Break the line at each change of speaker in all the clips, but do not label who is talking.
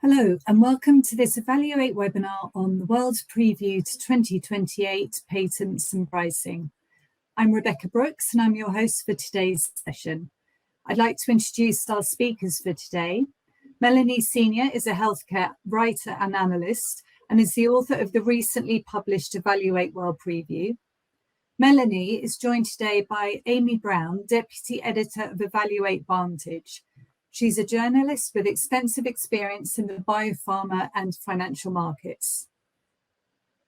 Hello and welcome to this Evaluate webinar on the World Preview to 2028 Patents and Pricing. I'm Rebecca Brooks and I'm your host for today's session. I'd like to introduce our speakers for today. Melanie Senior is a healthcare writer and analyst and is the author of the recently published Evaluate World Preview. Melanie is joined today by Amy Brown, Deputy Editor of Evaluate Vantage. She's a journalist with extensive experience in the biopharma and financial markets.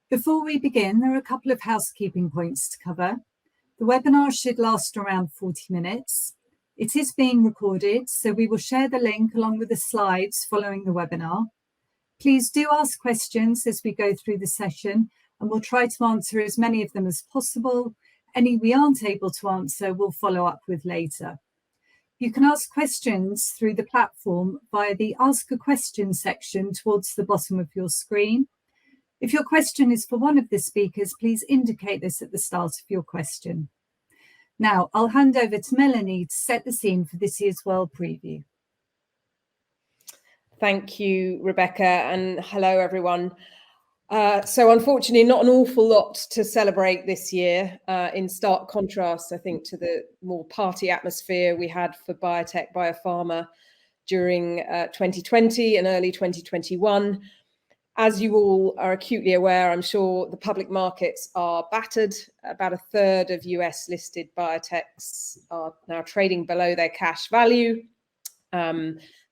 Before we begin, there are a couple of housekeeping points to cover. The webinar should last around 40 minutes. It is being recorded, so we will share the link along with the slides following the webinar. Please do ask questions as we go through the session, and we'll try to answer as many of them as possible. Any we aren't able to answer, we'll follow up with later. You can ask questions through the platform via the Ask a Question section towards the bottom of your screen. If your question is for one of the speakers, please indicate this at the start of your question. Now, I'll hand over to Melanie to set the scene for this year's World Preview.
Thank you, Rebecca, and hello, everyone. So unfortunately, not an awful lot to celebrate this year, in stark contrast, I think, to the more party atmosphere we had for biotech, biopharma during 2020 and early 2021. As you all are acutely aware, I'm sure the public markets are battered. About a third of US listed biotechs are now trading below their cash value.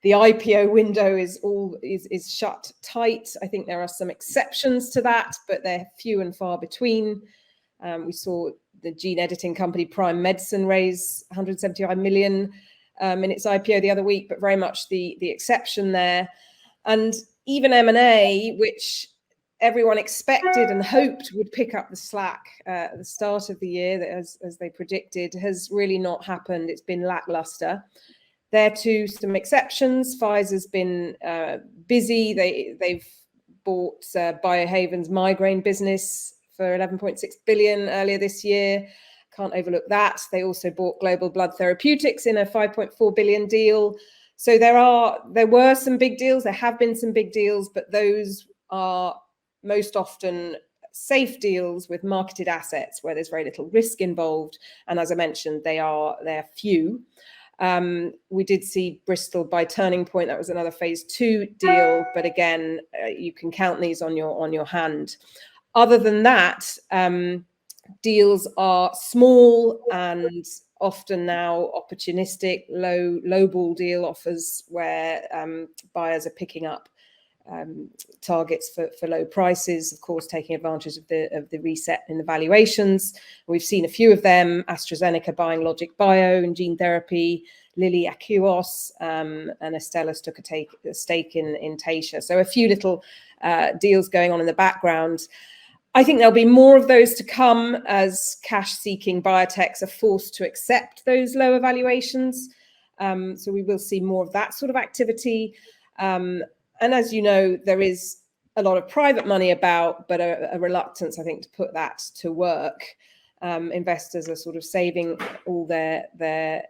The IPO window is shut tight. I think there are some exceptions to that, but they're few and far between. We saw the gene editing company Prime Medicine raise 175 million in its IPO the other week, but very much the exception there. And even M&A, which everyone expected and hoped would pick up the slack at the start of the year, as they predicted, has really not happened. It's been lackluster. There too, some exceptions. Pfizer's been busy. They've bought Biohaven's migraine business for 11.6 billion earlier this year. Can't overlook that. They also bought Global Blood Therapeutics in a 5.4 billion deal. So there were some big deals. There have been some big deals, but those are most often safe deals with marketed assets where there's very little risk involved. And as I mentioned, they're few. We did see Bristol buy Turning Point. That was another phase 2 deal, but again, you can count these on your hand. Other than that, deals are small and often now opportunistic, lowball deal offers where buyers are picking up targets for low prices, of course, taking advantage of the reset in the valuations. We've seen a few of them: AstraZeneca buying Logic Bio in gene therapy, Lilly Acuos, and Astellas took a stake in Taysha. So a few little deals going on in the background. I think there'll be more of those to come as cash-seeking biotechs are forced to accept those lower valuations. So we will see more of that sort of activity. And as you know, there is a lot of private money about, but a reluctance, I think, to put that to work. Investors are sort of saving all their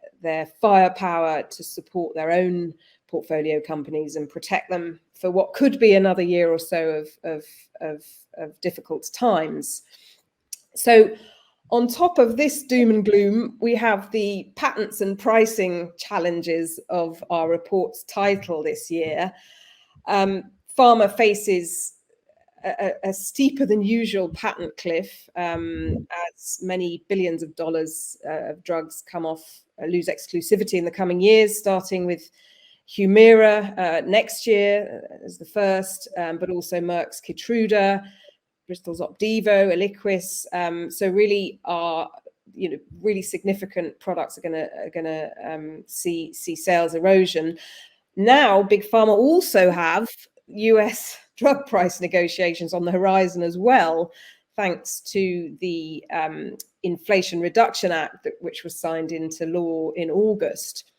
firepower to support their own portfolio companies and protect them for what could be another year or so of difficult times. So on top of this doom and gloom, we have the patents and pricing challenges of our report's title this year. Pharma faces a steeper than usual patent cliff as many billions of dollars of drugs lose exclusivity in the coming years, starting with Humira next year as the first, but also Merck's Keytruda, Bristol's Opdivo, Eliquis. So really really significant products are going to see sales erosion. Now, Big Pharma also have US drug price negotiations on the horizon as well, thanks to the Inflation Reduction Act, which was signed into law in August.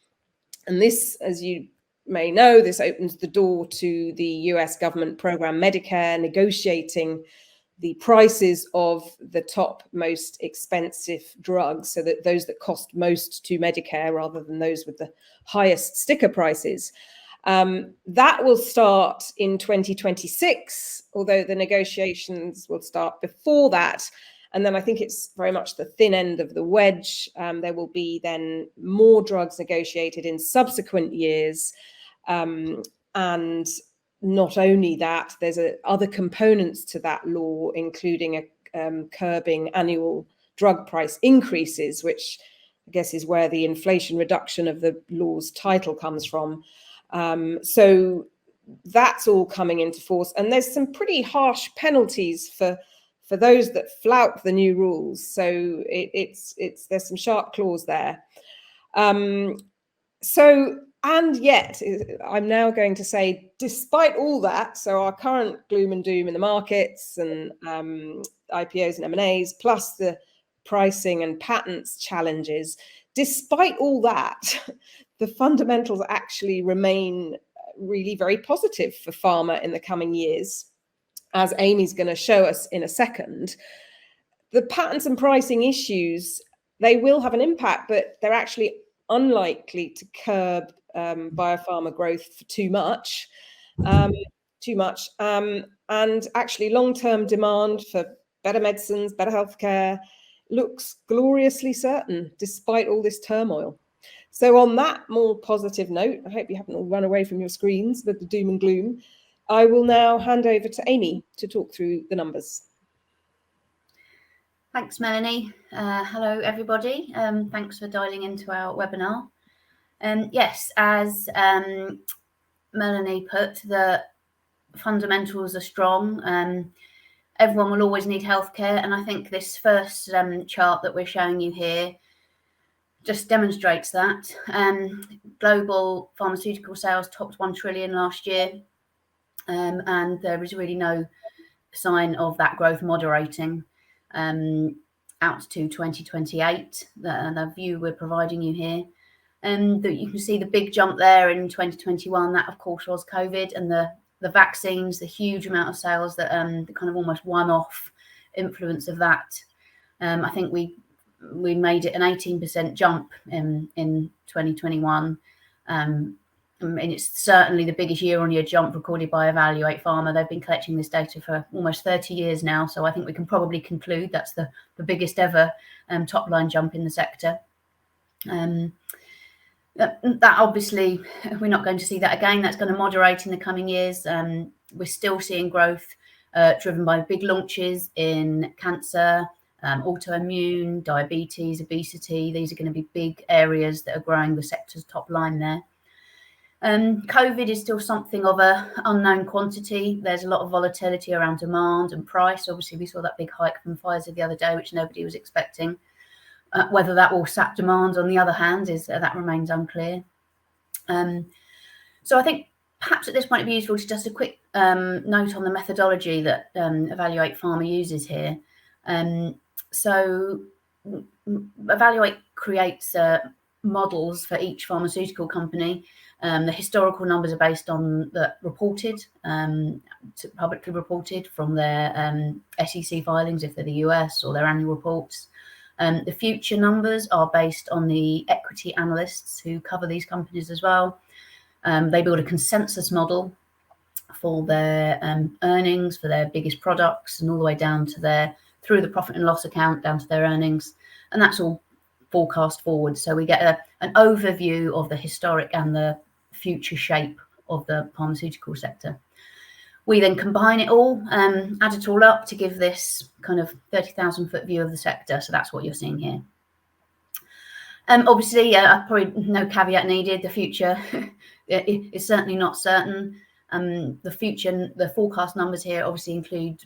And this, as you may know, this opens the door to the US government program Medicare negotiating the prices of the top most expensive drugs, so that those that cost most to Medicare rather than those with the highest sticker prices. That will start in 2026, although the negotiations will start before that. And then I think it's very much the thin end of the wedge. There will be then more drugs negotiated in subsequent years. And not only that, there's other components to that law, including curbing annual drug price increases, which I guess is where the Inflation Reduction of the law's title comes from. So that's all coming into force. And there's some pretty harsh penalties for those that flout the new rules. So there's some sharp clause there. And yet, I'm now going to say, despite all that, so our current gloom and doom in the markets and IPOs and M&As, plus the pricing and patents challenges, despite all that, the fundamentals actually remain really very positive for pharma in the coming years, as Amy's going to show us in a second. The patents and pricing issues, they will have an impact, but they're actually unlikely to curb biopharma growth for too much. And actually long-term demand for better medicines, better healthcare looks gloriously certain despite all this turmoil. So on that more positive note, I hope you haven't all run away from your screens with the doom and gloom. I will now hand over to Amy to talk through the numbers.
Thanks, Melanie. Hello, everybody. Thanks for dialing into our webinar. Yes, as Melanie put, the fundamentals are strong. Everyone will always need healthcare, and I think this first chart that we're showing you here just demonstrates that. Global pharmaceutical sales topped 1 trillion last year, and there is really no sign of that growth moderating out to 2028, the view we're providing you here. And that you can see the big jump there in 2021, that of course was COVID, and the vaccines, the huge amount of sales, that the kind of almost one-off influence of that. I think we made it an 18% jump in 2021. And it's certainly the biggest year-on-year jump recorded by Evaluate Pharma. They've been collecting this data for almost 30 years now, so I think we can probably conclude that's the biggest ever top-line jump in the sector. That obviously, we're not going to see that again. That's going to moderate in the coming years. We're still seeing growth driven by big launches in cancer, autoimmune, diabetes, obesity. These are going to be big areas that are growing the sector's top line there. COVID is still something of an unknown quantity. There's a lot of volatility around demand and price. Obviously, we saw that big hike from Pfizer the other day, which nobody was expecting. Whether that will sap demand, on the other hand, that remains unclear. So I think perhaps at this point it'd be useful to just a quick note on the methodology that Evaluate Pharma uses here. So Evaluate creates models for each pharmaceutical company. The historical numbers are based on the reported, publicly reported from their SEC filings if they're the US, or their annual reports. The future numbers are based on the equity analysts who cover these companies as well. They build a consensus model for their earnings, for their biggest products, and all the way down to through the profit and loss account down to their earnings. And that's all forecast forward. So we get an overview of the historic and the future shape of the pharmaceutical sector. We then combine it all, add it all up to give this kind of 30,000 foot view of the sector. So that's what you're seeing here. Obviously, probably no caveat needed. The future is certainly not certain. The forecast numbers here obviously include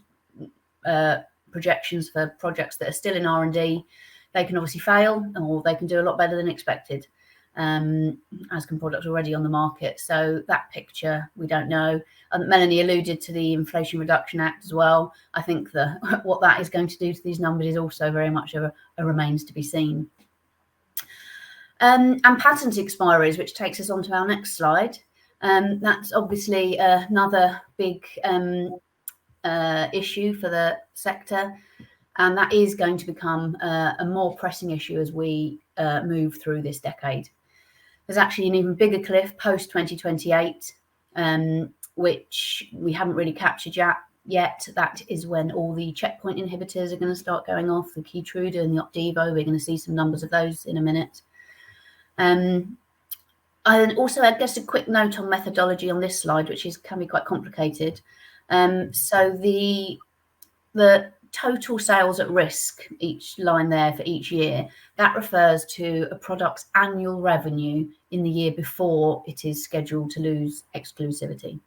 projections for projects that are still in R&D. They can obviously fail, or they can do a lot better than expected, as can products already on the market. So that picture, we don't know. Melanie alluded to the Inflation Reduction Act as well. I think what that is going to do to these numbers is also very much a remains to be seen. And patent expiries, which takes us on to our next slide. That's obviously another big issue for the sector, and that is going to become a more pressing issue as we move through this decade. There's actually an even bigger cliff post 2028, which we haven't really captured yet. That is when all the checkpoint inhibitors are going to start going off, the Keytruda and the Opdivo. We're going to see some numbers of those in a minute. And also, I guess, a quick note on methodology on this slide, which can be quite complicated. So the total sales at risk, each line there for each year, that refers to a product's annual revenue in the year before it is scheduled to lose exclusivity.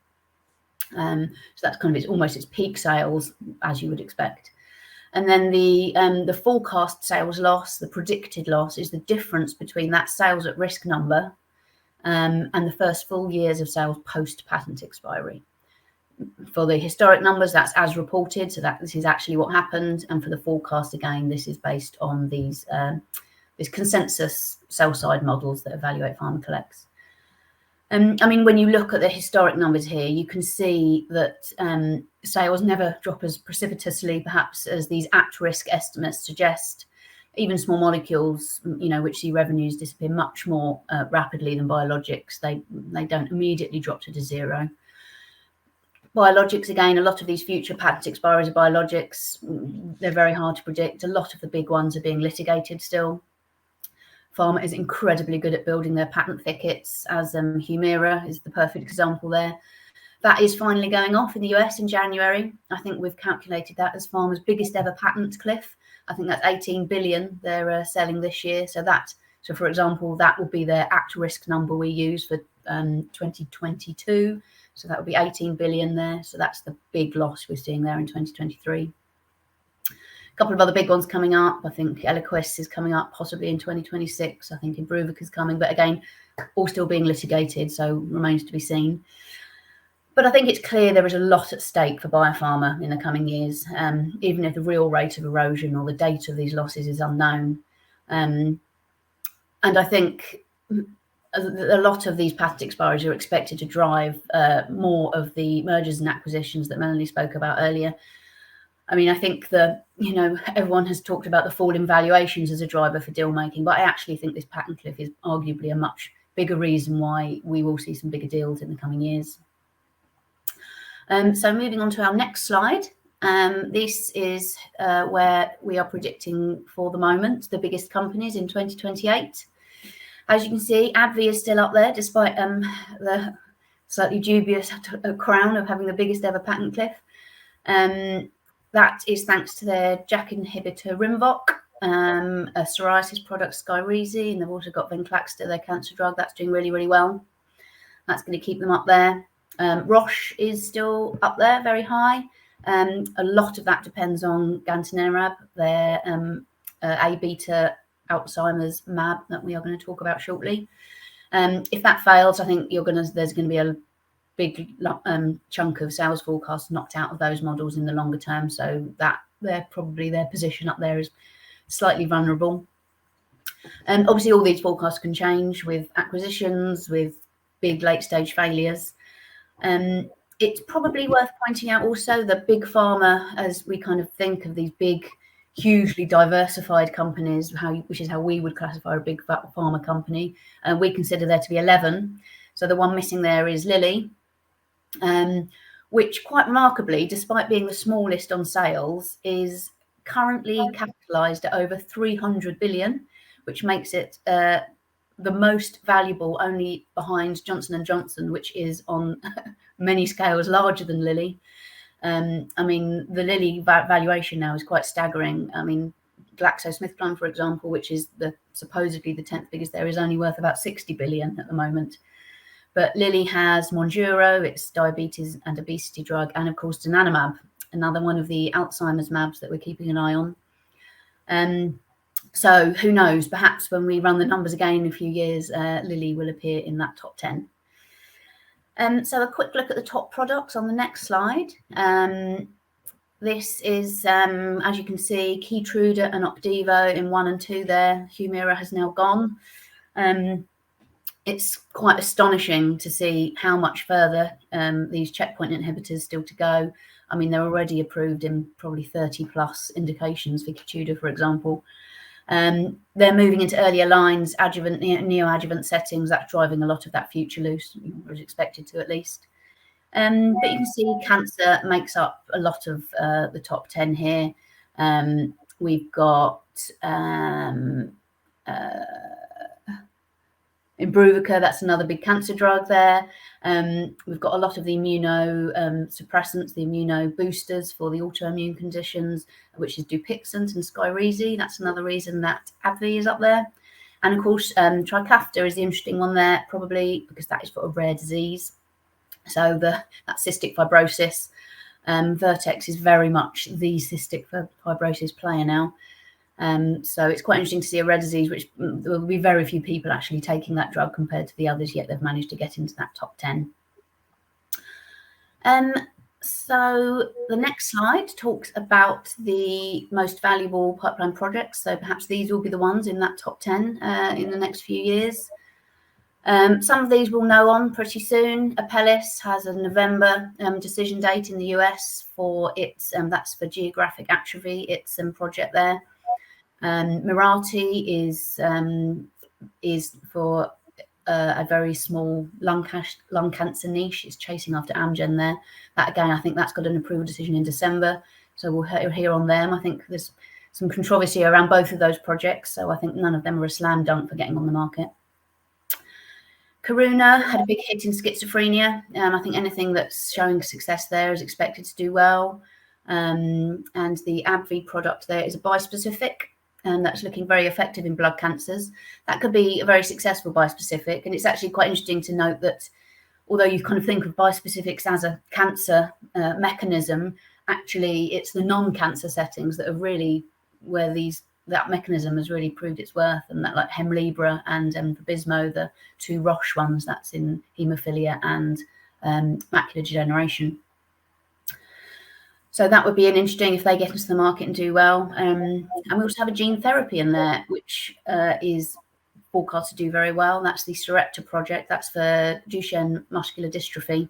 So that's kind of almost its peak sales, as you would expect. And then the forecast sales loss, the predicted loss, is the difference between that sales at risk number and the first full years of sales post patent expiry. For the historic numbers, that's as reported, so that this is actually what happened. And for the forecast, again, this is based on these this consensus sell-side models that evaluate PharmaCollects. I mean, when you look at the historic numbers here, you can see that sales never drop as precipitously, perhaps, as these at-risk estimates suggest. Even small molecules, which see revenues disappear much more rapidly than biologics, they don't immediately drop to zero. Biologics, again, a lot of these future patent expiries of biologics, they're very hard to predict. A lot of the big ones are being litigated still. Pharma is incredibly good at building their patent thickets, as Humira is the perfect example there. That is finally going off in the US in January. I think we've calculated that as Pharma's biggest ever patent cliff. I think that's 18 billion they're selling this year. So for example, that will be their at-risk number we use for 2022. So that would be 18 billion there. So that's the big loss we're seeing there in 2023. A couple of other big ones coming up. I think Eliquis is coming up possibly in 2026. I think Imbruvica is coming, but again, all still being litigated, so remains to be seen. But I think it's clear there is a lot at stake for biopharma in the coming years, even if the real rate of erosion or the date of these losses is unknown. And I think a lot of these patent expiries are expected to drive more of the mergers and acquisitions that Melanie spoke about earlier. I mean, I think everyone has talked about the fall in valuations as a driver for deal making, but I actually think this patent cliff is arguably a much bigger reason why we will see some bigger deals in the coming years. So moving on to our next slide. This is where we are predicting for the moment the biggest companies in 2028. As you can see, AbbVie is still up there, despite the slightly dubious crown of having the biggest ever patent cliff. That is thanks to their JAK inhibitor Rinvoq, a psoriasis product Skyrizi, and they've also got Venclexta, their cancer drug. That's doing really, really well. That's going to keep them up there. Roche is still up there, very high. A lot of that depends on gantenerumab, their A-beta Alzheimer's mAb that we are going to talk about shortly. If that fails, I think there's going to be a big chunk of sales forecasts knocked out of those models in the longer term. So that their position up there is slightly vulnerable. Obviously, all these forecasts can change with acquisitions, with big late stage failures. It's probably worth pointing out also that big pharma, as we kind of think of these big, hugely diversified companies, which is how we would classify a big pharma company, and we consider there to be 11. So the one missing there is Lilly, which quite remarkably, despite being the smallest on sales, is currently capitalized at over 300 billion, which makes it the most valuable, only behind Johnson & Johnson, which is on many scales larger than Lilly. I mean, the Lilly valuation now is quite staggering. I mean, GlaxoSmithKline, for example, which is supposedly the 10th biggest there, is only worth about 60 billion at the moment. But Lilly has Mounjaro, its diabetes and obesity drug, and of course donanemab, another one of the Alzheimer's mAbs that we're keeping an eye on. So who knows, perhaps when we run the numbers again in a few years, Lilly will appear in that top 10. So a quick look at the top products on the next slide. This is, as you can see, Keytruda and Opdivo in 1 and 2 there. Humira has now gone. It's quite astonishing to see how much further these checkpoint inhibitors still to go. I mean, they're already approved in probably 30 plus indications for Keytruda, for example. They're moving into earlier lines, adjuvant, neoadjuvant settings. That's driving a lot of that future loose, was expected to at least. But you can see cancer makes up a lot of the top 10 here. We've got Imbruvica, that's another big cancer drug there. We've got a lot of the immunosuppressants, the immuno boosters for the autoimmune conditions, which is Dupixent and Skyrizi. That's another reason that AbbVie is up there. And of course, Trikafta is the interesting one there, probably because that is for a rare disease. So that cystic fibrosis, Vertex is very much the cystic fibrosis player now. So it's quite interesting to see a rare disease, which there will be very few people actually taking that drug compared to the others, yet they've managed to get into that top 10. So the next slide talks about the most valuable pipeline projects. So perhaps these will be the ones in that top 10 in the next few years. Some of these we'll know on pretty soon. Apellis has a November decision date in the US for its, that's for geographic atrophy, its project there. Mirati is for a very small lung cancer niche. It's chasing after Amgen there. That again, I think that's got an approval decision in December. So we'll hear on them. I think there's some controversy around both of those projects. So I think none of them are a slam dunk for getting on the market. Karuna had a big hit in schizophrenia. I think anything that's showing success there is expected to do well. And the AbbVie product there is a bispecific, and that's looking very effective in blood cancers. That could be a very successful bispecific. And it's actually quite interesting to note that although you kind of think of bispecifics as a cancer mechanism, actually it's the non-cancer settings that are really where that mechanism has really proved its worth, and that like Hemlibra and Vabysmo, the two Roche ones, that's in haemophilia and macular degeneration. So that would be an interesting if they get into the market and do well. And we also have a gene therapy in there, which is forecast to do very well. That's the Sarepta project. That's for Duchenne muscular dystrophy.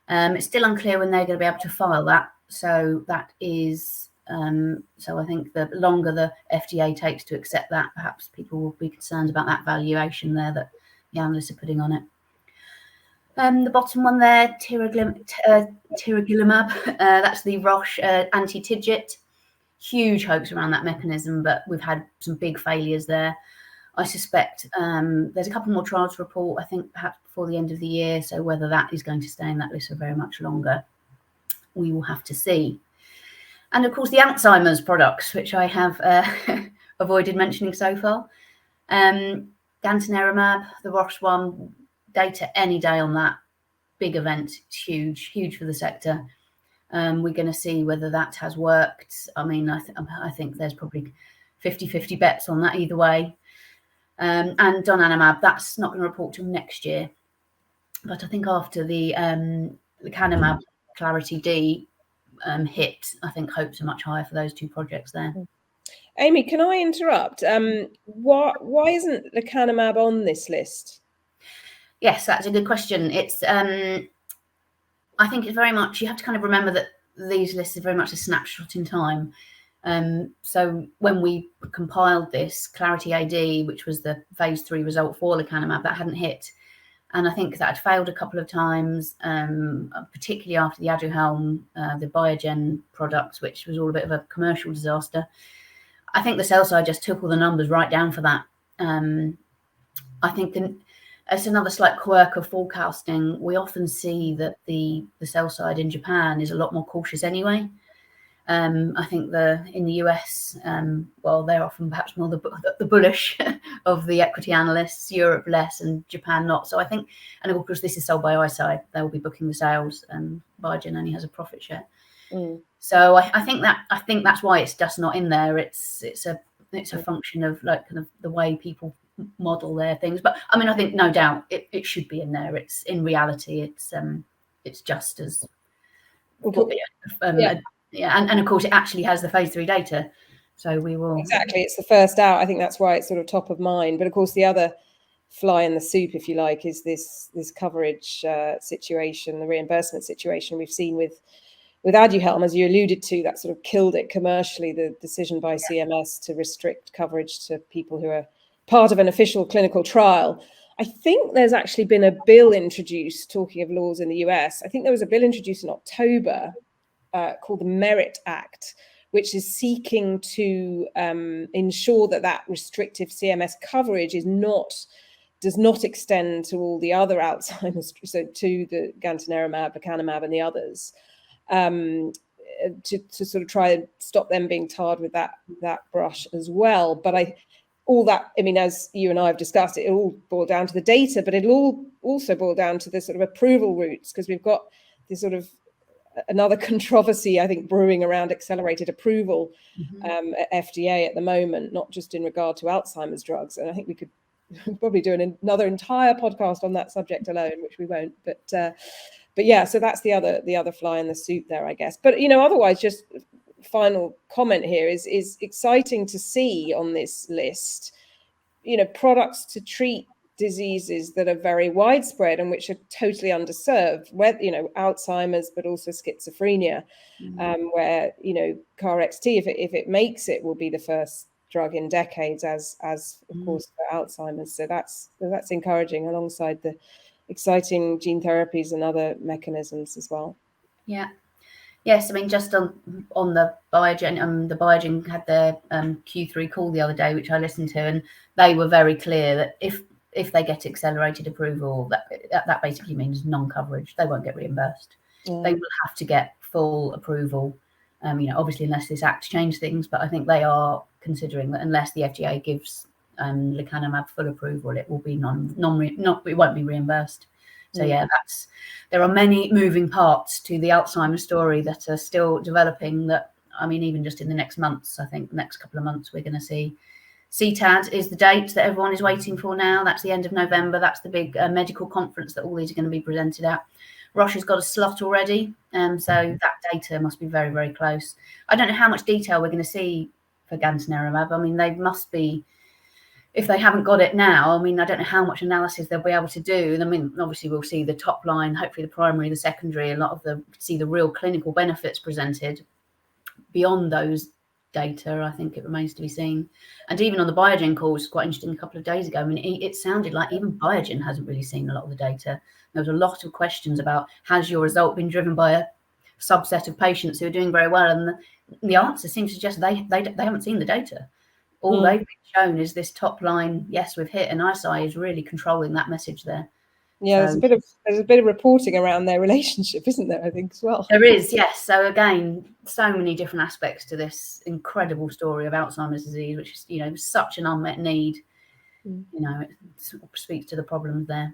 It's still unclear when they're going to be able to file that. So that is, so I think the longer the FDA takes to accept that, perhaps people will be concerned about that valuation there that the analysts are putting on it. The bottom one there, tiragolumab, that's the Roche anti-TIGIT. Huge hopes around that mechanism, but we've had some big failures there. I suspect there's a couple more trials to report, I think perhaps before the end of the year. So whether that is going to stay in that list for very much longer, we will have to see. And of course, the Alzheimer's products, which I have avoided mentioning so far. Gantenerumab, the Roche one, data any day on that. Big event, it's huge for the sector. We're going to see whether that has worked. I mean, I think there's probably 50-50 bets on that either way. And donanemab, that's not going to report till next year. But I think after the lecanemab Clarity D hit, I think hopes are much higher for those two projects there.
Amy, can I interrupt? Why isn't lecanemab on this list?
Yes, that's a good question. It's I think it's very much, you have to kind of remember that these lists are very much a snapshot in time. So when we compiled this, Clarity AD, which was the phase 3 result for lecanemab, that hadn't hit. And I think that had failed a couple of times, particularly after the Aduhelm, the Biogen products, which was all a bit of a commercial disaster. I think the sell side just took all the numbers right down for that. I think it's another slight quirk of forecasting. We often see that the sell side in Japan is a lot more cautious anyway. I think in the US, well, they're often perhaps more the bullish of the equity analysts, Europe less and Japan not. So I think, and of course this is sold by Eyesight, they will be booking the sales, and Biogen only has a profit share. So I think that's why it's just not in there. It's a function of like kind of the way people model their things. But I mean, I think no doubt it should be in there. It's in reality, it's just as and of course it actually has the phase 3 data. So we will
exactly. It's the first out. I think that's why it's sort of top of mind. But of course, the other fly in the soup, if you like, is this coverage situation, the reimbursement situation we've seen with with Aduhelm, as you alluded to, that sort of killed it commercially, the decision by CMS to restrict coverage to people who are part of an official clinical trial. I think there's actually been a bill introduced, talking of laws in the US, I think there was a bill introduced in October called the Merit Act, which is seeking to ensure that restrictive CMS coverage does not extend to all the other Alzheimer's, so to the gantenerumab, lecanemab, and the others, to sort of try and stop them being tarred with that brush as well. But as you and I have discussed, it all boiled down to the data, but it'll all also boil down to the sort of approval routes, because we've got this sort of another controversy, I think, brewing around accelerated approval at FDA at the moment, not just in regard to Alzheimer's drugs. And I think we could probably do another entire podcast on that subject alone, which we won't. But yeah, so that's the other fly in the soup there, I guess. But otherwise, just final comment here is exciting to see on this list, products to treat diseases that are very widespread and which are totally underserved, where Alzheimer's, but also schizophrenia, where KarXT, if it makes it, will be the first drug in decades, as of course for Alzheimer's. So that's encouraging, alongside the exciting gene therapies and other mechanisms as well.
Yeah. Yes, I mean, just on the Biogen, the Biogen had their Q3 call the other day, which I listened to, and they were very clear that if they get accelerated approval, that basically means non-coverage. They won't get reimbursed. They will have to get full approval. Obviously, unless this act changes things, but I think they are considering that unless the FDA gives lecanemab full approval, it will be it won't be reimbursed. So yeah, there are many moving parts to the Alzheimer's story that are still developing. That, I mean, even just in the next months, I think the next couple of months, we're going to see. CTAD is the date that everyone is waiting for now. That's the end of November. That's the big medical conference that all these are going to be presented at. Roche has got a slot already, so that data must be very, very close. I don't know how much detail we're going to see for gantenerumab. I mean, they must be, if they haven't got it now, I mean, I don't know how much analysis they'll be able to do. I mean, obviously we'll see the top line, hopefully the primary, the secondary, see the real clinical benefits presented. Beyond those data, I think it remains to be seen. And even on the Biogen call, which was quite interesting a couple of days ago, I mean, it sounded like even Biogen hasn't really seen a lot of the data. There was a lot of questions about, has your result been driven by a subset of patients who are doing very well? And the answer seems to suggest they haven't seen the data. All they've been shown is this top line, yes, we've hit, and ISI is really controlling that message there.
Yeah, so, there's a bit of reporting around their relationship, isn't there, I think, as well? There
is, yes. So again, so many different aspects to this incredible story of Alzheimer's disease, which is, such an unmet need. It speaks to the problems there.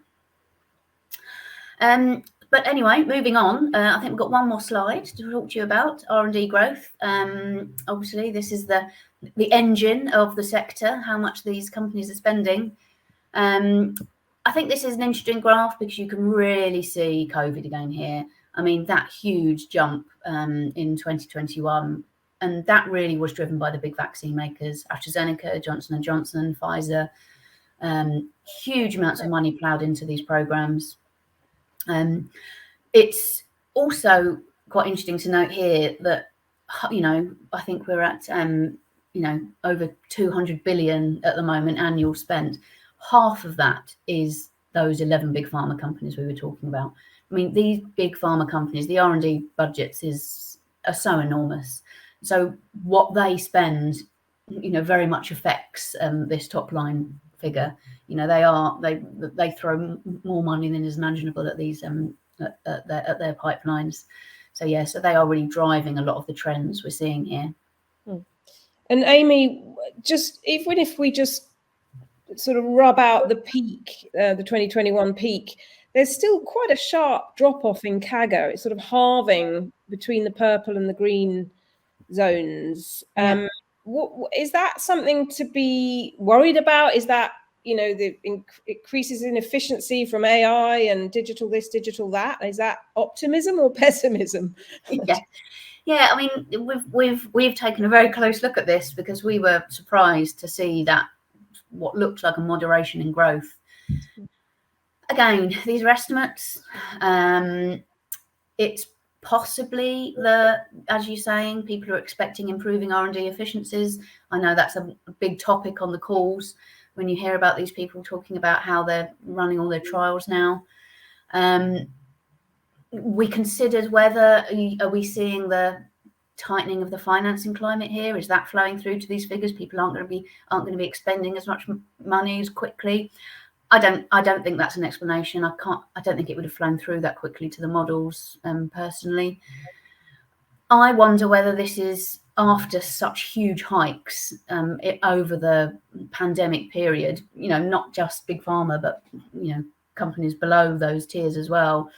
But anyway, moving on, I think we've got one more slide to talk to you about R&D growth. Obviously, this is the engine of the sector, how much these companies are spending. I think this is an interesting graph because you can really see COVID again here. I mean, that huge jump in 2021, and that really was driven by the big vaccine makers, AstraZeneca, Johnson & Johnson, Pfizer. Huge amounts of money ploughed into these programs. It's also quite interesting to note here that, I think we're at, over 200 billion at the moment annual spend. Half of that is those 11 big pharma companies we were talking about. I mean, these big pharma companies, the R&D budgets are so enormous. So what they spend, very much affects this top line figure. They throw more money than is imaginable at these at their pipelines. So yeah, so they are really driving a lot of the trends we're seeing here.
And Amy, even if we just sort of rub out the peak, the 2021 peak, there's still quite a sharp drop off in CAGR. It's sort of halving between the purple and the green zones. Is that something to be worried about? Is that, the increases in efficiency from AI and digital this, digital that? Is that optimism or pessimism?
Yeah. I mean, we've taken a very close look at this because we were surprised to see that what looked like a moderation in growth. Again, these are estimates. It's possibly as you're saying, people are expecting improving R&D efficiencies. I know that's a big topic on the calls when you hear about these people talking about how they're running all their trials now. We considered whether, are we seeing the tightening of the financing climate here? Is that flowing through to these figures? People aren't going to be expending as much money as quickly. I don't think that's an explanation. I don't think it would have flown through that quickly to the models, personally. I wonder whether this is after such huge hikes over the pandemic period, not just big pharma, but companies below those tiers as well.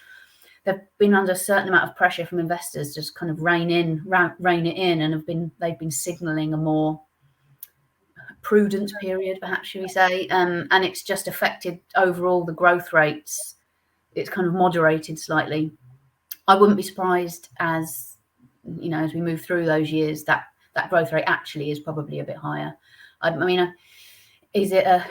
They've been under a certain amount of pressure from investors, just kind of rein it in, and they've been signalling a more prudent period, perhaps, should we say, and it's just affected overall the growth rates. It's kind of moderated slightly. I wouldn't be surprised as we move through those years that growth rate actually is probably a bit higher. I mean,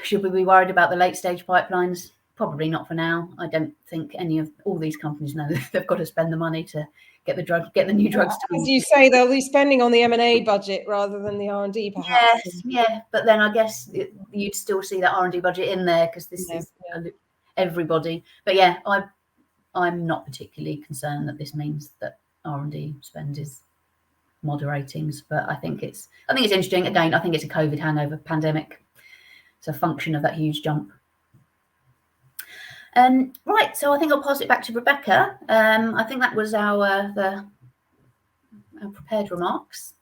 should we be worried about the late stage pipelines? Probably not for now. I don't think all these companies know that they've got to spend the money to get the new drugs.
As you say, they'll be spending on the M&A budget rather than the R&D, perhaps.
Yes, yeah. But then I guess you'd still see that R&D budget in there, because this is everybody. But yeah, I'm not particularly concerned that this means that R&D spend is moderating. But I think it's interesting. Again, I think it's a COVID hangover pandemic. It's a function of that huge jump. Right, so I think I'll pass it back to Rebecca. I think that was our prepared remarks.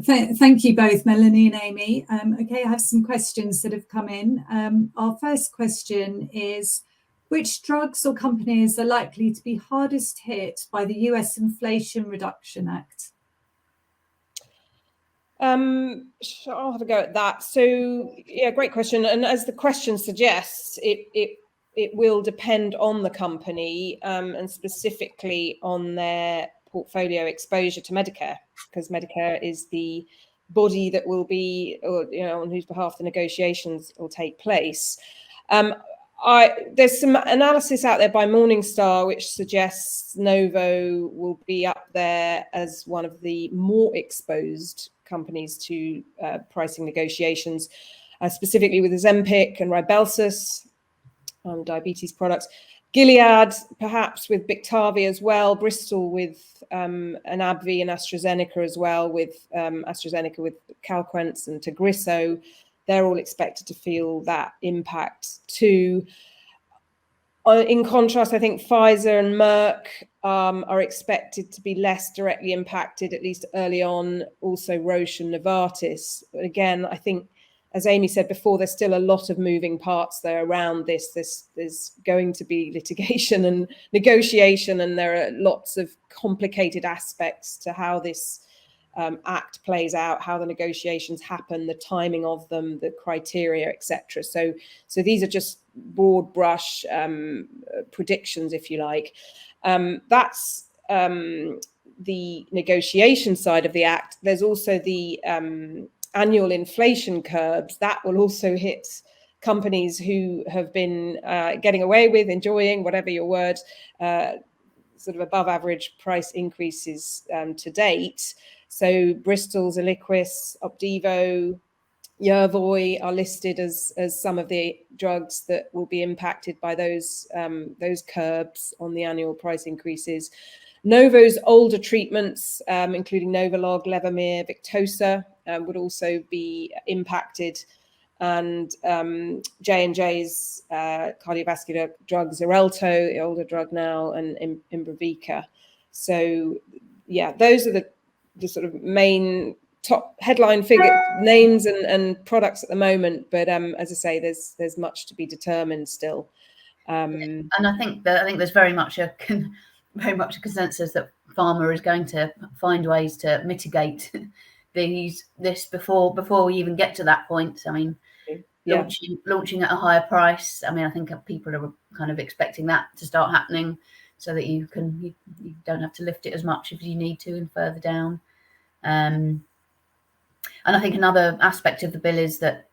Thank you both, Melanie and Amy. Okay, I have some questions that have come in. Our first question is, which drugs or companies are likely to be hardest hit by the US Inflation Reduction Act?
I'll have a go at that. So, yeah, great question. And as the question suggests, it will depend on the company, and specifically on their portfolio exposure to Medicare, because Medicare is the body that will be, on whose behalf the negotiations will take place. There's some analysis out there by Morningstar which suggests Novo will be up there as one of the more exposed companies to pricing negotiations, specifically with Ozempic and Rybelsus, diabetes products. Gilead, perhaps with Biktarvy as well. Bristol with an AbbVie, and AstraZeneca as well, with AstraZeneca with Calquence and Tagrisso. They're all expected to feel that impact too. In contrast, I think Pfizer and Merck are expected to be less directly impacted, at least early on. Also Roche and Novartis. But again, I think, as Amy said before, there's still a lot of moving parts there around this. There's going to be litigation and negotiation, and there are lots of complicated aspects to how this act plays out, how the negotiations happen, the timing of them, the criteria, etc. So these are just broad brush predictions, if you like. That's the negotiation side of the act. There's also the annual inflation curbs that will also hit companies who have been getting away with, enjoying, whatever your word, sort of above average price increases to date. So Bristol's Eliquis, Opdivo, Yervoy are listed as some of the drugs that will be impacted by those curbs on the annual price increases. Novo's older treatments, including Novolog, Levemir, Victoza, would also be impacted, and J&J's cardiovascular drug Xarelto, the older drug now, and Imbruvica. So, yeah, those are the sort of main top headline figure names and products at the moment. But as I say, there's much to be determined still.
And I think there's very much a consensus that pharma is going to find ways to mitigate this before we even get to that point. I mean, launching at a higher price. I mean, I think people are kind of expecting that to start happening, so that you don't have to lift it as much if you need to and further down. And I think another aspect of the bill is that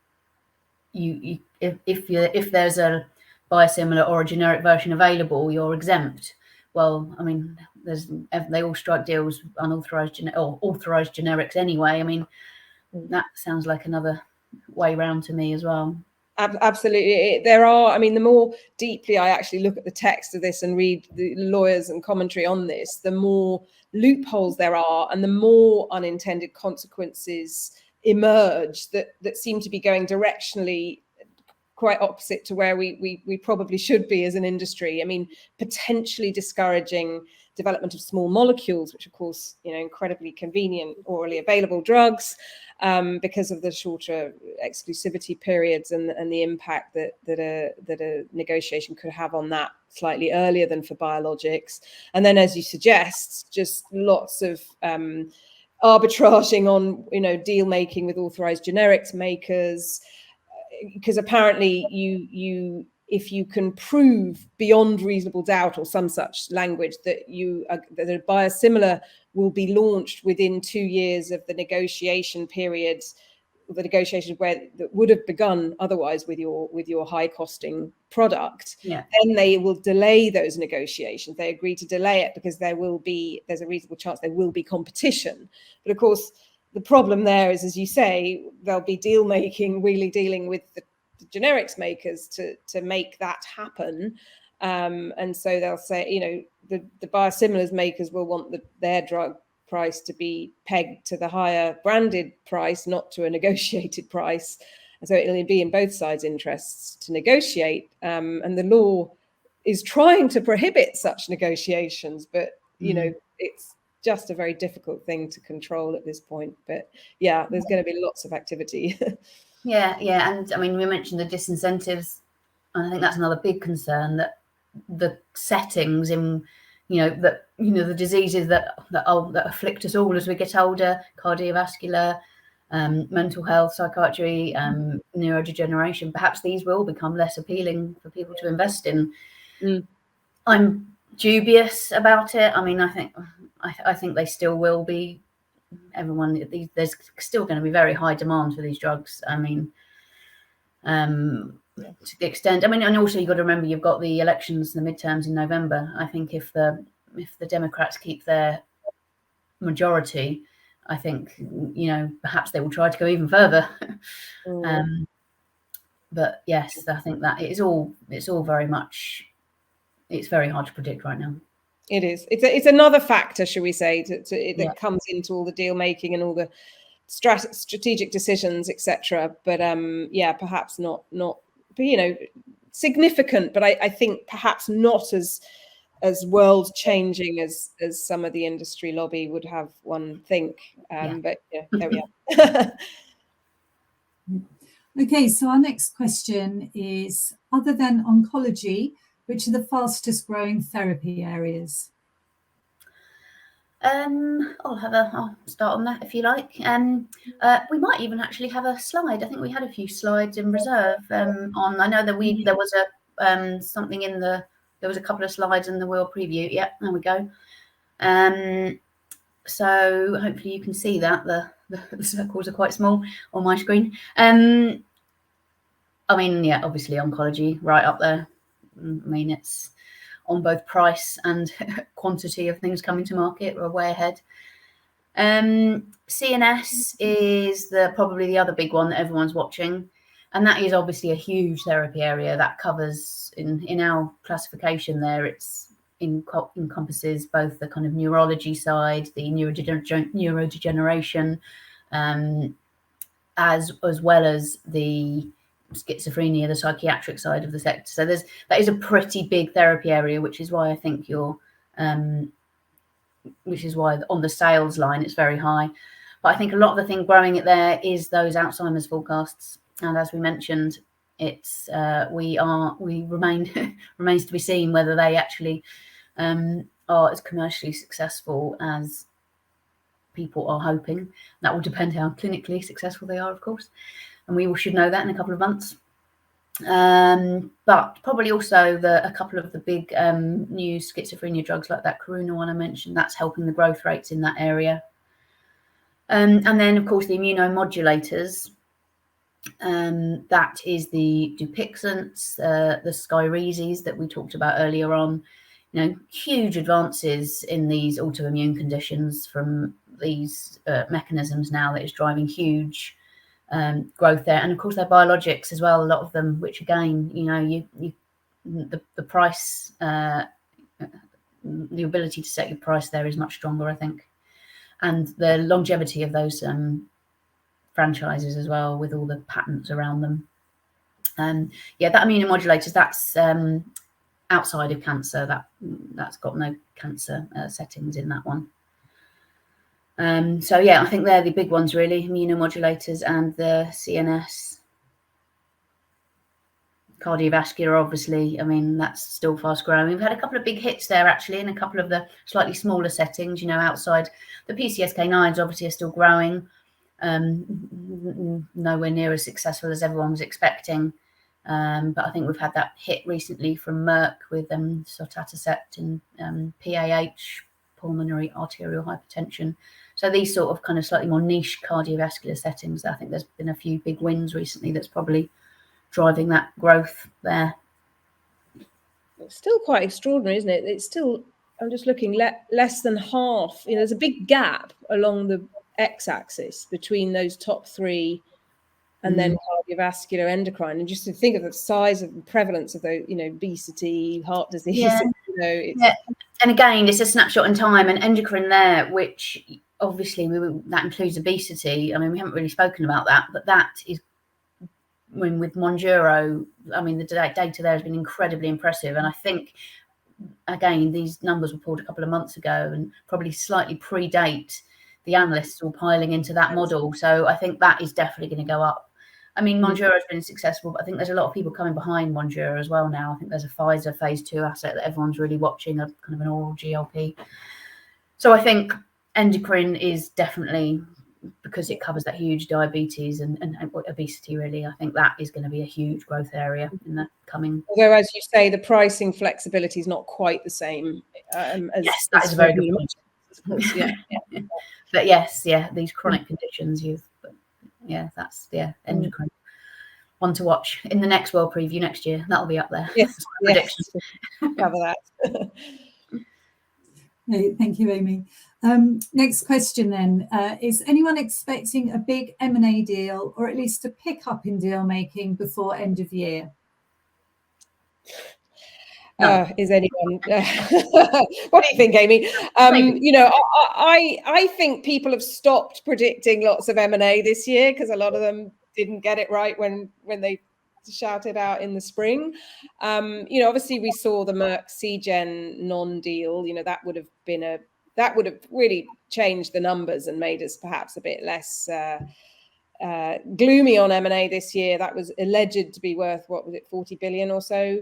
if there's a biosimilar or a generic version available, you're exempt. well, I mean, they all strike deals with unauthorized or authorized generics anyway. I mean, that sounds like another way round to me as well.
Absolutely. There are, I mean, the more deeply I actually look at the text of this and read the lawyers and commentary on this, the more loopholes there are and the more unintended consequences emerge that seem to be going directionally quite opposite to where we probably should be as an industry. I mean, potentially discouraging development of small molecules, which of course, incredibly convenient orally available drugs, because of the shorter exclusivity periods and the impact that a negotiation could have on that slightly earlier than for biologics. And then, as you suggest, just lots of arbitraging on deal making with authorized generics makers, because apparently if you can prove beyond reasonable doubt or some such language that that a biosimilar will be launched within 2 years of the negotiation period, the negotiations that would have begun otherwise with your high costing product, then they will delay those negotiations. They agree to delay it because there's a reasonable chance there will be competition. But of course, the problem there is, as you say, there'll be deal making, really dealing with the generics makers to make that happen. And so they'll say, the biosimilars makers will want their drug price to be pegged to the higher branded price, not to a negotiated price. And so it'll be in both sides' interests to negotiate. And the law is trying to prohibit such negotiations, but, it's just a very difficult thing to control at this point. But yeah, there's going to be lots of activity.
Yeah. And I mean, we mentioned the disincentives, and I think that's another big concern, that the settings in, the diseases that afflict us all as we get older, cardiovascular, mental health, psychiatry, neurodegeneration, perhaps these will become less appealing for people to invest in. I'm dubious about it. I mean, I think they still will be. There's still going to be very high demand for these drugs. I mean, to the extent, and also you've got to remember you've got the elections, the midterms in November. I think if the Democrats keep their majority, I think perhaps they will try to go even further. But yes, I think that it's all very much. It's very hard to predict right now.
It is. It's another factor, shall we say, that comes into all the deal making and all the strategic decisions, etc. But perhaps not. Significant. But I think perhaps not as world changing as some of the industry lobby would have one think. But there we are.
Okay, so our next question is: other than oncology, which are the fastest growing therapy areas?
I'll start on that if you like. We might even actually have a slide. I think we had a few slides in reserve on. I know that there was something there was a couple of slides in the World Preview. Yeah, there we go. So hopefully you can see that the circles are quite small on my screen. Obviously oncology right up there. I mean, it's on both price and quantity of things coming to market. We're way ahead. CNS is probably the other big one that everyone's watching, and that is obviously a huge therapy area that covers in our classification there. It's encompasses both the kind of neurology side, the neurodegeneration, as well as the schizophrenia, the psychiatric side of the sector. So that is a pretty big therapy area, which is why I think which is why on the sales line it's very high. But I think a lot of the thing growing it there is those Alzheimer's forecasts, and as we mentioned, it's remains to be seen whether they actually are as commercially successful as people are hoping. That will depend how clinically successful they are, of course, and we should know that in a couple of months. But probably also a couple of the big new schizophrenia drugs, like that Karuna one I mentioned, that's helping the growth rates in that area. And then, of course, the immunomodulators. That is the Dupixents, the Skyrizi's that we talked about earlier on. huge advances in these autoimmune conditions from these mechanisms now that is driving huge growth there. And of course, they're biologics as well, a lot of them, which again, the price, the ability to set your price there is much stronger, I think. And the longevity of those franchises as well, with all the patents around them. That immunomodulators, that's outside of cancer, that's got no cancer settings in that one. I think they're the big ones really, immunomodulators and the CNS. Cardiovascular, obviously, I mean, that's still fast growing. We've had a couple of big hits there actually in a couple of the slightly smaller settings, outside. The PCSK9s obviously are still growing, nowhere near as successful as everyone was expecting. But I think we've had that hit recently from Merck with sotatercept in PAH, pulmonary arterial hypertension. So these sort of kind of slightly more niche cardiovascular settings, I think there's been a few big wins recently that's probably driving that growth there.
It's still quite extraordinary, isn't it? It's still, I'm just looking, less than half. There's a big gap along the x-axis between those top three and then cardiovascular, endocrine. And just to think of the size of the prevalence of those, obesity, heart disease.
Yeah. And again, it's a snapshot in time, and endocrine there, which obviously that includes obesity. I mean, we haven't really spoken about that, but that is, with Mounjaro, I mean, the data there has been incredibly impressive. And I think, again, these numbers were pulled a couple of months ago and probably slightly predate the analysts all piling into that model. So I think that is definitely going to go up. I mean, Mounjaro has been successful, but I think there's a lot of people coming behind Mounjaro as well now. I think there's a Pfizer phase 2 asset that everyone's really watching, a kind of an oral GLP. So I think endocrine is definitely, because it covers that huge diabetes and obesity, really, I think that is going to be a huge growth area in the coming.
Although, as you say, the pricing flexibility is not quite the same.
Yes, that is a very good point.
Of course, yeah.
But yes, these chronic conditions, that's endocrine. One to watch in the next World Preview next year. That'll be up there.
Yes, predictions. Cover that.
Thank you, Amy. Next question then. Is anyone expecting a big M&A deal, or at least a pickup in deal making before end of year?
No. Is anyone? What do you think, Amy? I think people have stopped predicting lots of M&A this year because a lot of them didn't get it right when they shouted out in the spring. Obviously we saw the Merck Seagen non-deal. That would have really changed the numbers and made us perhaps a bit less gloomy on M&A this year. That was alleged to be worth, 40 billion or so,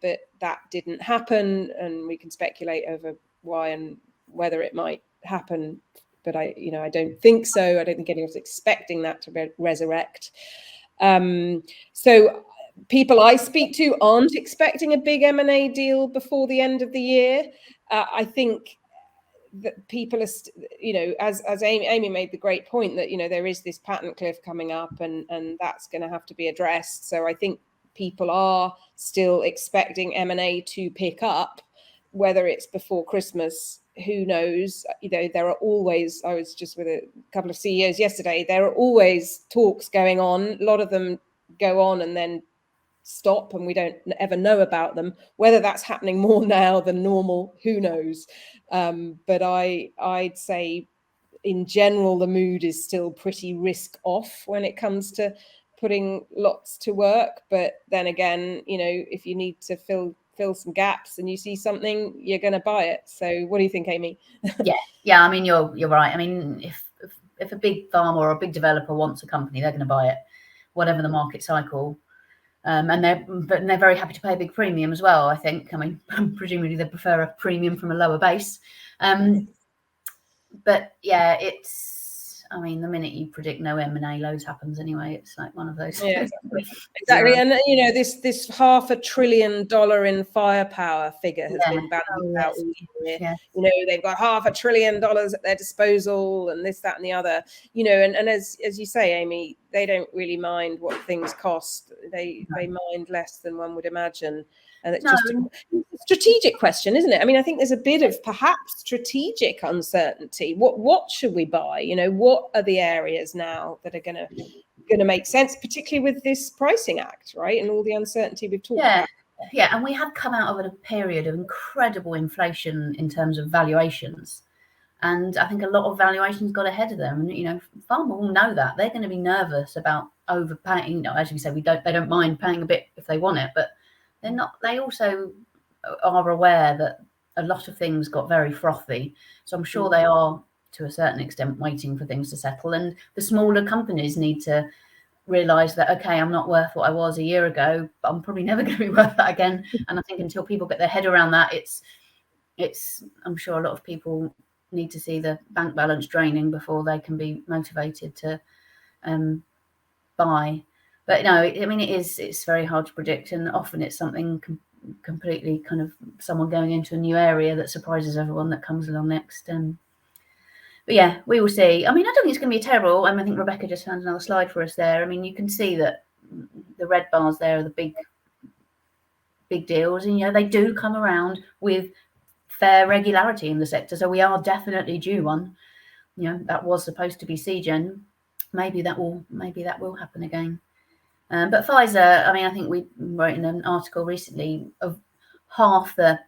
but that didn't happen, and we can speculate over why and whether it might happen, but I don't think so. I don't think anyone's expecting that to resurrect. So people I speak to aren't expecting a big M&A deal before the end of the year. I think that people are, as Amy made the great point that, there is this patent cliff coming up and that's going to have to be addressed. So I think people are still expecting M&A to pick up, whether it's before Christmas, who knows? There are always, I was just with a couple of CEOs yesterday, there are always talks going on. A lot of them go on and then stop and we don't ever know about them. Whether that's happening more now than normal, who knows? But I'd say in general, the mood is still pretty risk off when it comes to putting lots to work. But then again, if you need to fill some gaps and you see something, you're going to buy it. So what do you think, Amy?
Yeah. I mean, you're right. I mean, if a big pharma or a big developer wants a company, they're going to buy it, whatever the market cycle. And they're very happy to pay a big premium as well, I think. I mean, presumably they prefer a premium from a lower base. But yeah, the minute you predict no M&A, loads happens anyway. It's like one of those.
Yeah, exactly. And this $500 billion in firepower figure has been bandied out all year. Yeah. They've got $500 billion at their disposal, and this, that, and the other. And as you say, Amy, they don't really mind what things cost. They mind less than one would imagine. And it's just a strategic question, isn't it? I mean, I think there's a bit of perhaps strategic uncertainty. What should we buy? You know, what are the areas now that are going to make sense, particularly with this pricing act, right? And all the uncertainty we've talked about.
Yeah, and we have come out of a period of incredible inflation in terms of valuations. And I think a lot of valuations got ahead of them. And, you know, pharma will know that. They're going to be nervous about overpaying. You know, as we say, they don't mind paying a bit if they want it, but they're not. They also are aware that a lot of things got very frothy. So I'm sure they are, to a certain extent, waiting for things to settle. And the smaller companies need to realise that, okay, I'm not worth what I was a year ago, but I'm probably never going to be worth that again. And I think until people get their head around that, it's I'm sure a lot of people need to see the bank balance draining before they can be motivated to buy. But no, I mean, it's very hard to predict, and often it's something completely kind of someone going into a new area that surprises everyone that comes along next. But yeah, we will see. I mean, I don't think it's going to be terrible. I think Rebecca just found another slide for us there. I mean, you can see that the red bars there are the big deals, and you know they do come around with fair regularity in the sector. So we are definitely due one. You know, that was supposed to be CGen. Maybe that will happen again. But Pfizer, I mean, I think we wrote in an article recently of half the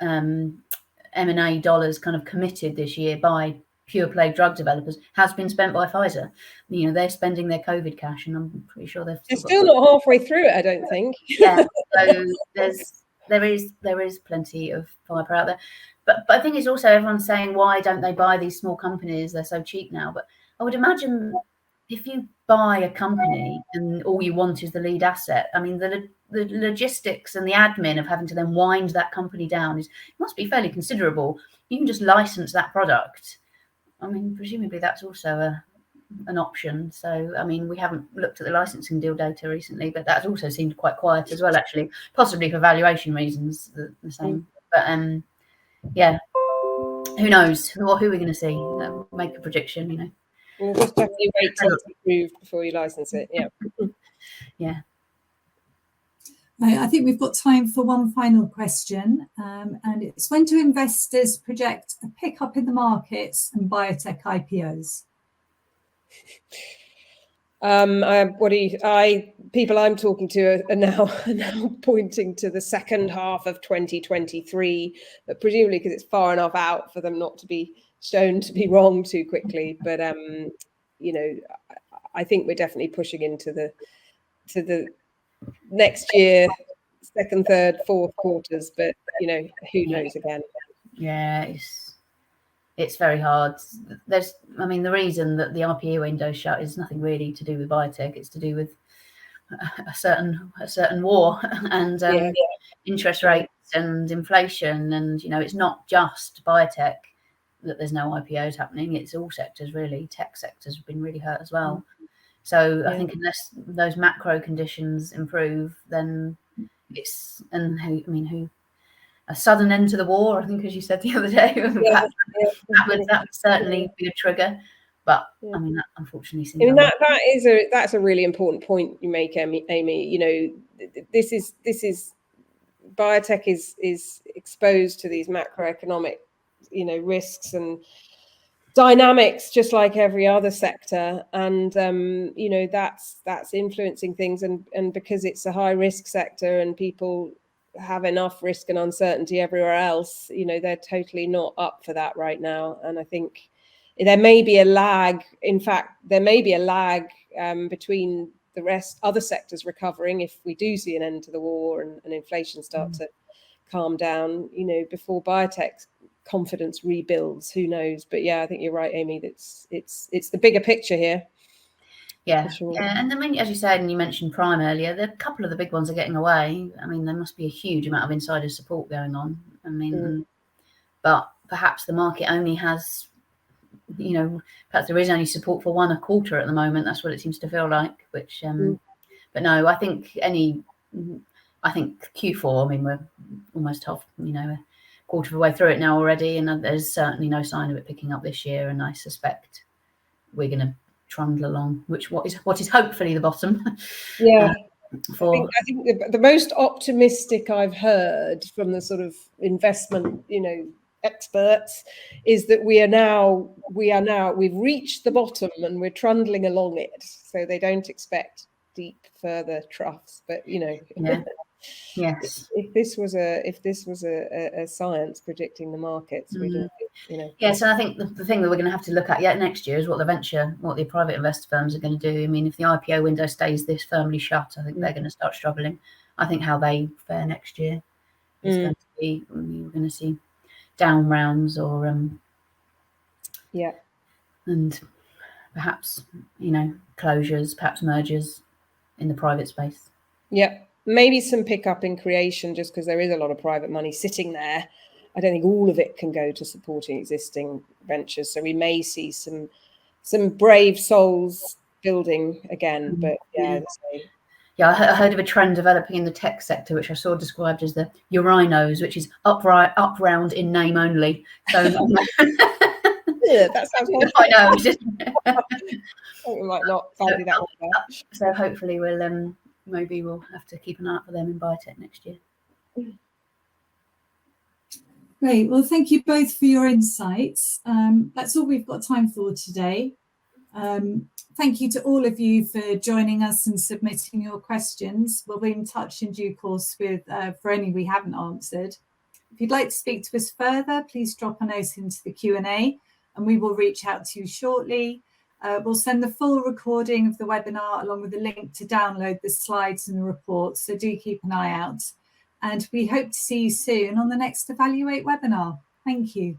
M&A dollars kind of committed this year by pure play drug developers has been spent by Pfizer. You know, they're spending their COVID cash, and I'm pretty sure they're
still not halfway through it, I don't think.
Yeah, so there is plenty of fibre out there. But I think it's also everyone's saying, why don't they buy these small companies? They're so cheap now. But I would imagine if you buy a company and all you want is the lead asset, I mean, the logistics and the admin of having to then wind that company down must be fairly considerable. You can just license that product. I mean, presumably that's also an option. So, I mean, we haven't looked at the licensing deal data recently, but that's also seemed quite quiet as well, actually, possibly for valuation reasons, the same. But yeah, who knows? Who are we going to see? Make a prediction, you know.
We'll just have to wait till it's approved before you license it. Yeah.
Yeah.
I think we've got time for one final question, and it's when do investors project a pickup in the markets and biotech IPOs?
People I'm talking to are now pointing to the second half of 2023, but presumably because it's far enough out for them not to be shown to be wrong too quickly. But you know, I think we're definitely pushing into the next year, second, third, fourth quarters. But you know, who knows again?
Yeah, it's very hard. I mean, the reason that the RPE window shut is nothing really to do with biotech. It's to do with a certain war and interest rates and inflation. And, you know, it's not just biotech that there's no IPOs happening. It's all sectors, really. Tech sectors have been really hurt as well. So I think unless those macro conditions improve, then a sudden end to the war, I think, as you said the other day, that would certainly be a trigger. But I mean, that unfortunately seems.
I mean, that's a really important point you make, Amy. You know, this is biotech is exposed to these macroeconomic, you know, risks and dynamics just like every other sector, and you know, that's influencing things, and because it's a high risk sector and people have enough risk and uncertainty everywhere else, you know, they're totally not up for that right now. And I think there may be a lag. In fact, there may be a lag between other sectors recovering if we do see an end to the war and inflation start to calm down, you know, before biotech confidence rebuilds. Who knows? But yeah, I think you're right, Amy. It's the bigger picture here.
Yeah, sure. Yeah, and I mean, as you said, and you mentioned Prime earlier, a couple of the big ones are getting away. I mean, there must be a huge amount of insider support going on. I mean, but perhaps the market only has, you know, perhaps there is only support for 1/4 at the moment. That's what it seems to feel like. Which, but no, I think Q4. I mean, we're almost half, you know, a quarter of the way through it now already, and there's certainly no sign of it picking up this year. And I suspect we're going to trundle along, what is hopefully the bottom. for.
I think the most optimistic I've heard from the sort of investment, experts is that we've reached the bottom and we're trundling along it. So they don't expect deep further troughs, but
Yes.
if this was a science predicting the markets, we'd all be,
Yes, and I think the thing that we're going to have to look at next year is what the private investor firms are going to do. I mean, if the IPO window stays this firmly shut, I think they're going to start struggling. I think how they fare next year is going to be, we're going to see down rounds or and perhaps closures, perhaps mergers in the private space.
Maybe some pickup in creation, just because there is a lot of private money sitting there. I don't think all of it can go to supporting existing ventures, so we may see some brave souls building again. But
I heard of a trend developing in the tech sector, which I saw described as the Urinos, which is up round in name only. So
that sounds horrible.
I know.
We might not value that one.
So hopefully maybe we'll have to keep an eye out for them in biotech next year.
Great. Well, thank you both for your insights. That's all we've got time for today. Thank you to all of you for joining us and submitting your questions. We'll be in touch in due course for any we haven't answered. If you'd like to speak to us further, please drop a note into the Q&A and we will reach out to you shortly. We'll send the full recording of the webinar along with a link to download the slides and the reports, so do keep an eye out. And we hope to see you soon on the next Evaluate webinar. Thank you.